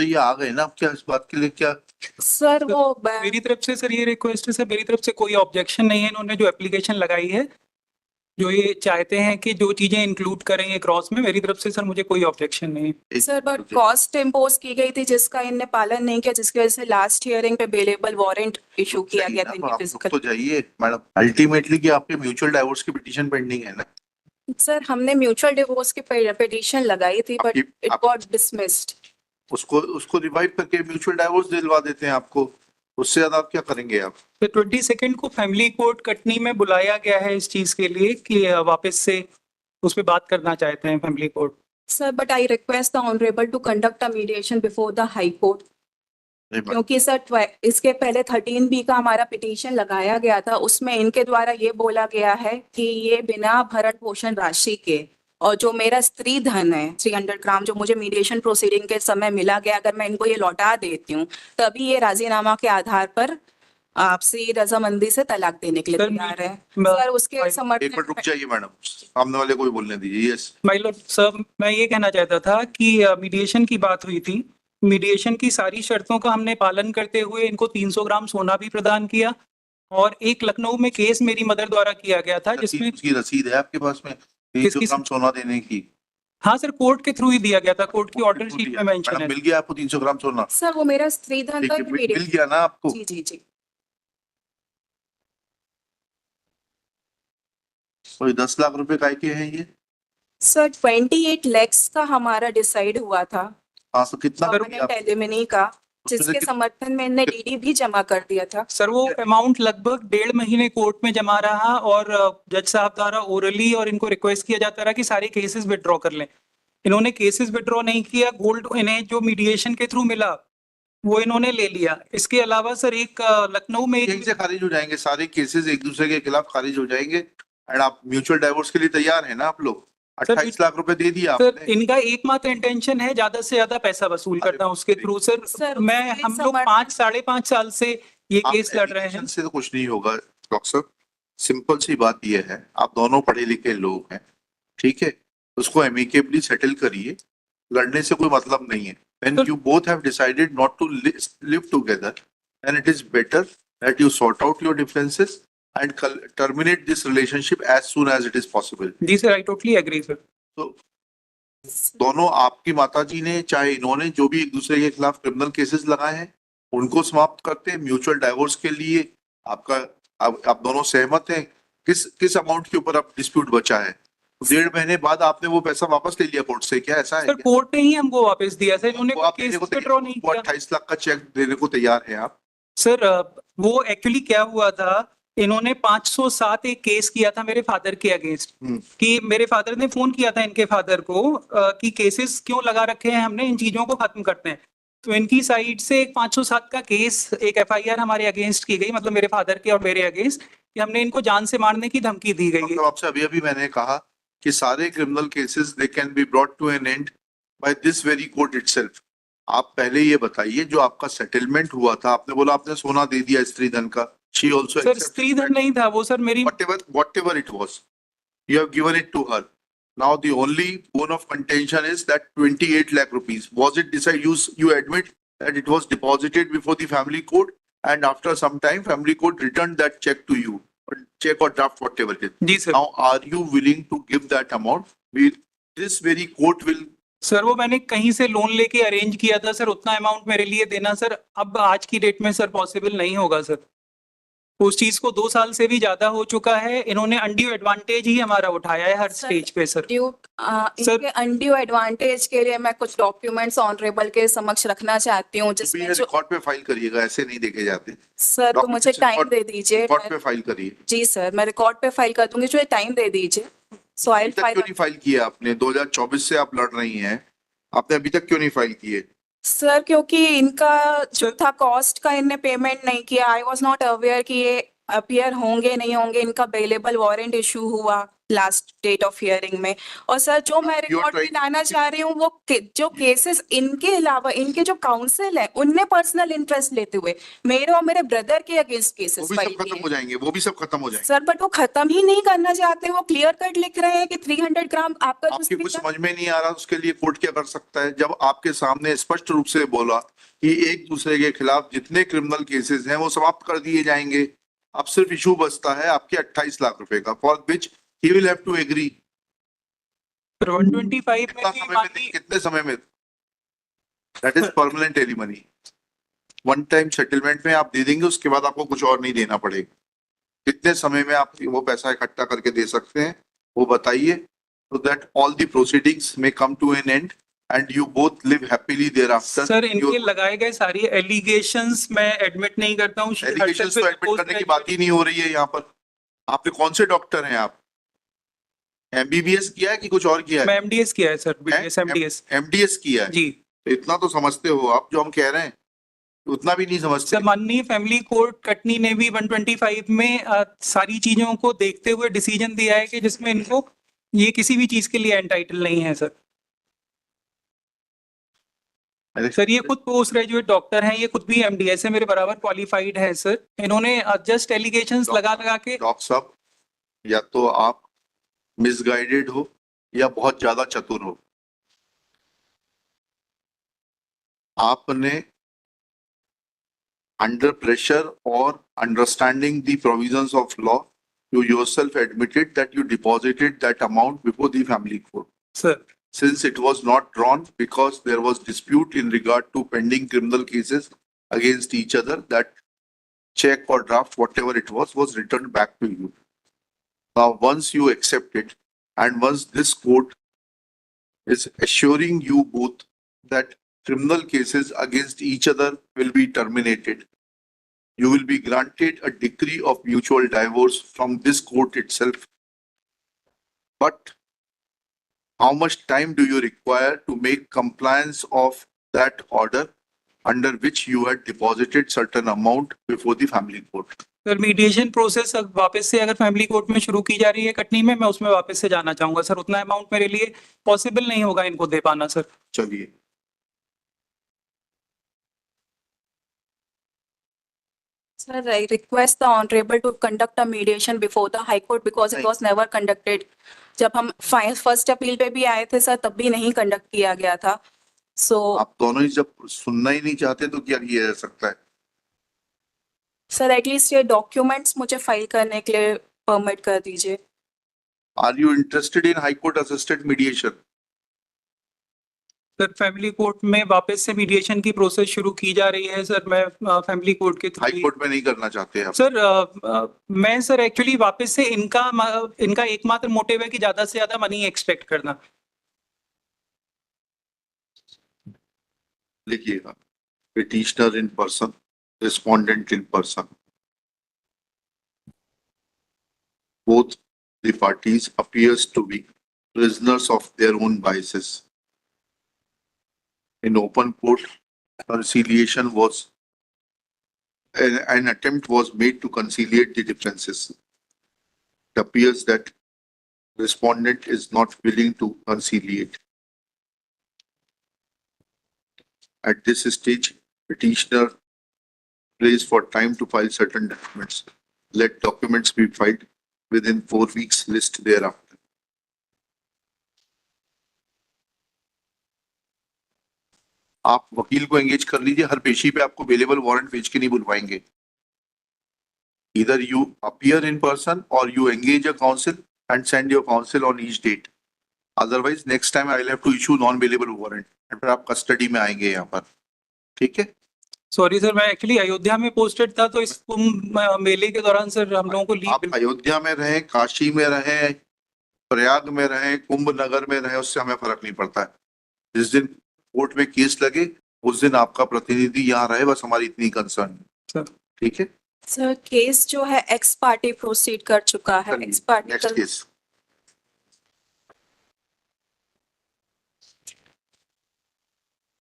तो ये आ गए ना, अब क्या इस बात के लिए क्या? सर वो मेरी तरफ से सर ये रिक्वेस्ट है सर, मेरी तरफ से कोई ऑब्जेक्शन नहीं है। इन्होंने जो एप्लीकेशन लगाई है, जो ये चाहते हैं कि जो चीजें इंक्लूड करेंगे क्रॉस में, मेरी तरफ से सर मुझे कोई ऑब्जेक्शन नहीं है। सर बट कॉस्ट इम्पोज की गई थी जिसका इनने पालन नहीं किया, जिसकी वजह से लास्ट हियरिंग पे बेलेबल वारंट इशू किया गया था इनके फिजिकल। तो जाइए मैडम, अल्टीमेटली कि आपके म्यूचुअल डाइवोर्स की पिटीशन पेंडिंग है ना? सर हमने म्यूचुअल डिवोर्स की पिटीशन लगाई थी बट इट गॉट डिसमिस्ड। उसको रिवाइव करके म्यूचुअल डाइवोर्स दिलवा देते हैं आपको, उससे ज्यादा आप क्या करेंगे आप? तो 22 को फैमिली कोर्ट कटनी में बुलाया गया है इस चीज के लिए कि वापस से उस पर बात करना चाहते हैं family court. Sir but I request the honourable to conduct a mediation before the high court, क्योंकि सर इसके पहले 13B का हमारा पिटीशन लगाया गया था, उसमें इनके द्वारा ये बोला गया है कि ये बिना भरण पोषण राशि के और जो मेरा स्त्री धन है 300 ग्राम जो मुझे मीडिएशन प्रोसीडिंग के समय मिला गया, अगर मैं इनको ये लौटा देती हूँ तभी ये राजीनामा के आधार पर आपसी रजामंदी से तलाक देने के लिए तैयार है। सर उसके समर्थन रुक जाइए मैडम, सामने वाले को भी बोलने दीजिए। यस माय लॉर्ड सर, मैं ये कहना चाहता था कि मीडिएशन की बात हुई थी, मीडिएशन की सारी शर्तों का हमने पालन करते हुए इनको 300 ग्राम सोना भी प्रदान किया, और एक लखनऊ में केस मेरी मदर द्वारा किया गया था जिसमें उसकी रसीद है आपके पास में 300 ग्राम सोना देने की? हाँ सर, कोर्ट के थ्रू ही दिया गया था, कोर्ट की ऑर्डर शीट में मेंशन है। मिल गया आपको 300 ग्राम सोना? सर वो मेरा स्त्री धन था, मिल गया ना आपको? जी जी जी। कोई 10 लाख रुपए काय के हैं ये? सर 28 lakhs का हमारा डिसाइड हुआ था। हाँ, तो कितना एलिमिनी का, जिसके समर्थन में इन्हें डीडी भी जमा कर दिया था। सर वो अमाउंट लगभग 1.5 महीने कोर्ट में जमा रहा, और जज साहब द्वारा ओरली और इनको रिक्वेस्ट किया जाता रहा कि सारे केसेस विड्रॉ कर लें। इन्होंने केसेस विड्रॉ नहीं किया, गोल्ड इन्हें जो मीडिएशन के थ्रू मिला वो इन्होंने ले लिया। इसके अलावा सर एक लखनऊ में यहीं से खारिज हो जाएंगे सारे केसेस, एक दूसरे के खिलाफ खारिज हो जाएंगे, एंड आप म्यूचुअल डाइवोर्स के लिए तैयार है ना आप लोग? 28 लाख रुपए दे दिया आपने। सर इनका एकमात्र इंटेंशन है ज्यादा से ज्यादा पैसा वसूल करना उसके थ्रू। सर मैं हम लोग 5-5.5 साल से ये केस लड़ रहे हैं। से तो कुछ नहीं होगा डॉक्टर साहब, सिंपल सी बात ये है, आप दोनों पढ़े लिखे लोग हैं, ठीक है, उसको एमिकेबली सेटल करिए, लड़ने से कोई मतलब नहीं है। When you both have decided not to live together, then it is better that you sort out your differences and terminate this relationship as soon as it is possible. जी sir, I totally agree sir. तो दोनों, आपकी माताजी ने चाहे इन्होंने, जो भी एक दूसरे के खिलाफ क्रिमिनल केसेस लगाए हैं उनको समाप्त करते हैं। म्यूचुअल डाइवोर्स के लिए आपका आप दोनों सहमत हैं? किस अमाउंट के ऊपर आप डिस्प्यूट बचा है? 1.5 महीने बाद आपने वो पैसा वापस ले लिया कोर्ट से, क्या ऐसा है? सर कोर्ट ने ही हमको वापस दिया सर, इन्होंने केस विड्रॉ नहीं किया। 28 लाख का चेक देने को तैयार हैं आप? सर वो एक्चुअली क्या हुआ था, इन्होंने 507 एक केस किया था मेरे फादर के अगेंस्ट, कि मेरे फादर ने फोन किया था इनके फादर को कि केसेस क्यों लगा रखे हैं हमने, इन चीजों को खत्म करते हैं। तो इनकी साइड से एक 507 का केस, एक FIR हमारे अगेंस्ट की गई, मतलब मेरे फादर के और मेरे अगेंस्ट, कि हमने इनको जान से मारने की धमकी दी गई है। तो आपसे अभी मैंने कहा कि सारे criminal cases they can be brought to an end by this very court itself. आप पहले ये बताइए, जो आपका सेटलमेंट हुआ था, आपने बोला आपने सोना दे दिया स्त्री धन का, शी आल्सो सर स्त्री धन नहीं था वो सर, मेरी whatever it was, you have given it to her. Now the only bone of contention is that 28 lakh rupees, was it decided, you admit that it was deposited before the family court, and after some time family court returned that check to you, check or draft, whatever it is. जी sir. Now are you willing to give that amount? This very court will. Sir वो मैंने कहीं से loan लेके arrange किया था sir, उतना amount मेरे लिए देना सर अब आज की डेट में सर पॉसिबल नहीं होगा सर। उस चीज को 2 साल से भी ज्यादा हो चुका है, इन्होंने अनड्यू एडवांटेज ही हमारा उठाया है हर स्टेज पे सर। इनके अनड्यू एडवांटेज के लिए मैं कुछ डॉक्यूमेंट्स ऑनरेबल के समक्ष रखना चाहती हूँ, जिसमें जो रिकॉर्ड पे फाइल करिएगा, ऐसे नहीं देखे जाते सर। तो मुझे टाइम दे दीजिए, रिकॉर्ड पे फाइल करिए। जी सर, मैं रिकॉर्ड पे फाइल कर दूंगी, जो टाइम दे दीजिए। सो आई फाइल किया आपने 2024 से आप लड़ रही हैं, आपने अभी तक क्यों नहीं फाइल किए? सर क्योंकि इनका जो था कॉस्ट का इनने पेमेंट नहीं किया। आई वाज नॉट अवेयर कि ये अपीयर होंगे नहीं होंगे, इनका बेलेबल वारंट इशू हुआ लास्ट डेट ऑफ हियरिंग में। और सर जो मैं रिकॉर्ड में लाना चाह रही हूँ वो जो केसेस इनके अलावा इनके जो काउंसिल है उनने पर्सनल इंटरेस्ट लेते हुए मेरे और मेरे ब्रदर के अगेंस्ट वो केसेस भी फाइल सब खत्म किए। हो जाएंगे, वो भी सब खत्म हो जाएंगे। सर बट वो खत्म ही नहीं करना चाहते, वो क्लियर कट लिख रहे हैं कि 300 ग्राम आपका जो आपके कुछ speaker- समझ में नहीं आ रहा, उसके लिए कोर्ट क्या कर सकता है? जब आपके सामने स्पष्ट रूप से बोला कि एक दूसरे के खिलाफ जितने क्रिमिनल केसेस हैं वो समाप्त कर दिए जाएंगे, अब सिर्फ इशू बचता है आपके 28 लाख रुपए का, for which he will have to agree. 125 कितना में भी समय में, बाकी कितने समय में? That is permanent alimony. One time settlement में आप दे देंगे, उसके बाद आपको कुछ और नहीं देना पड़ेगा। कितने समय में आप वो पैसा इकट्ठा करके दे सकते हैं वो बताइए, so that all the proceedings may come to an end and you both live happily thereafter. Sir इनके लगाए गए सारी एलिगेशंस मैं एडमिट नहीं करता हूँ। एलिगेशंस तो एडमिट करने की बात ही नहीं हो रही है यहाँ पर। आप कौन से डॉक्टर हैं? आप एमबीबीएस किया है कि कुछ और किया मैं है? एमडीएस किया है सर, बीडीएस एमडीएस एमडीएस किया है जी। तो इतना तो समझते हो आप, जो हम कह रहे हैं उतना भी नहीं समझते। सर माननीय फैमिली कोर्ट कटनी ने भी 125 में सारी चीजों को देखते हुए डिसीजन दिया है कि जिसमें इनको ये किसी भी चीज के लिए एंटाइटल नहीं है सर। सर ये खुद पोस्ट ग्रेजुएट डॉक्टर हैं, ये खुद भी एमडीएस है, मेरे बराबर क्वालिफाइड है सर। इन्होंने जस्ट एलिगेशंस लगा के डॉक्टर साहब, या तो आप मिसगाइडेड हो या बहुत ज्यादा चतुर हो। आपने under pressure or understanding the provisions of law, you yourself admitted that you deposited that amount before the family court. Sir Since it was not drawn because there was dispute in regard to pending criminal cases against each other, that check or draft, whatever it was returned back to you. Now, once you accept it, and once this court is assuring you both that criminal cases against each other will be terminated, you will be granted a decree of mutual divorce from this court itself. But how much time do you require to make compliance of that order under which you had deposited certain amount before the family court? Sir mediation process अब वापस से अगर family court में शुरू की जा रही है कटनी में, मैं उसमें वापस से जाना चाहूंगा सर। उतना अमाउंट मेरे लिए पॉसिबल नहीं होगा इनको दे पाना सर। चलिए, Sir, I request the honorable to conduct a mediation before the High Court because it was never conducted. जब हम फर्स्ट अपील पे भी आए थे सर तब भी नहीं कंडक्ट किया गया था। So आप दोनों ही जब सुनना ही नहीं चाहते तो क्या किया जा सकता है? सर एटलीस्ट ये डॉक्यूमेंट्स मुझे फाइल करने के लिए परमिट कर दीजिए। Are you interested in High Court assisted mediation? Sir family court में वापस से मीडिएशन की प्रोसेस शुरू की जा रही है सर। मैं फैमिली कोर्ट के हाई कोर्ट में नहीं करना चाहते आप? सर मैं सर एक्चुअली वापस से इनका एकमात्र मोटिव है कि ज्यादा से ज्यादा मनी एक्सपेक्ट करना। लिखिएगा, petitioner in person, respondent in person, both the parties appears to be prisoners of their own biases. In open court, conciliation was an attempt was made to conciliate the differences. It appears that respondent is not willing to conciliate. At this stage, petitioner prays for time to file certain documents. Let documents be filed within 4 weeks, list thereafter. आप वकील को engage कर लीजिए, हर पेशी पे आपको bailable warrant भेज के नहीं बुलवाएंगे। Either you appear in person or you engage a counsel and send your counsel on each date. Otherwise, next time I will have to issue non-bailable warrant. और फिर आप कस्टडी में आएंगे यहाँ पर, ठीक है? सॉरी सर, मैं एक्चुअली अयोध्या में पोस्टेड था तो इस कुंभ मेले के दौरान सर हम लोगों को आप अयोध्या में रहे, काशी में रहे, प्रयाग में रहे, कुंभ नगर में रहे, उससे हमें फर्क नहीं पड़ता है। जिस दिन कोर्ट में केस लगे उस दिन आपका प्रतिनिधि यहाँ रहे, बस हमारी इतनी कंसर्न है, ठीक है? सर केस जो है एक्स पार्टी प्रोसीड कर चुका है। X party next case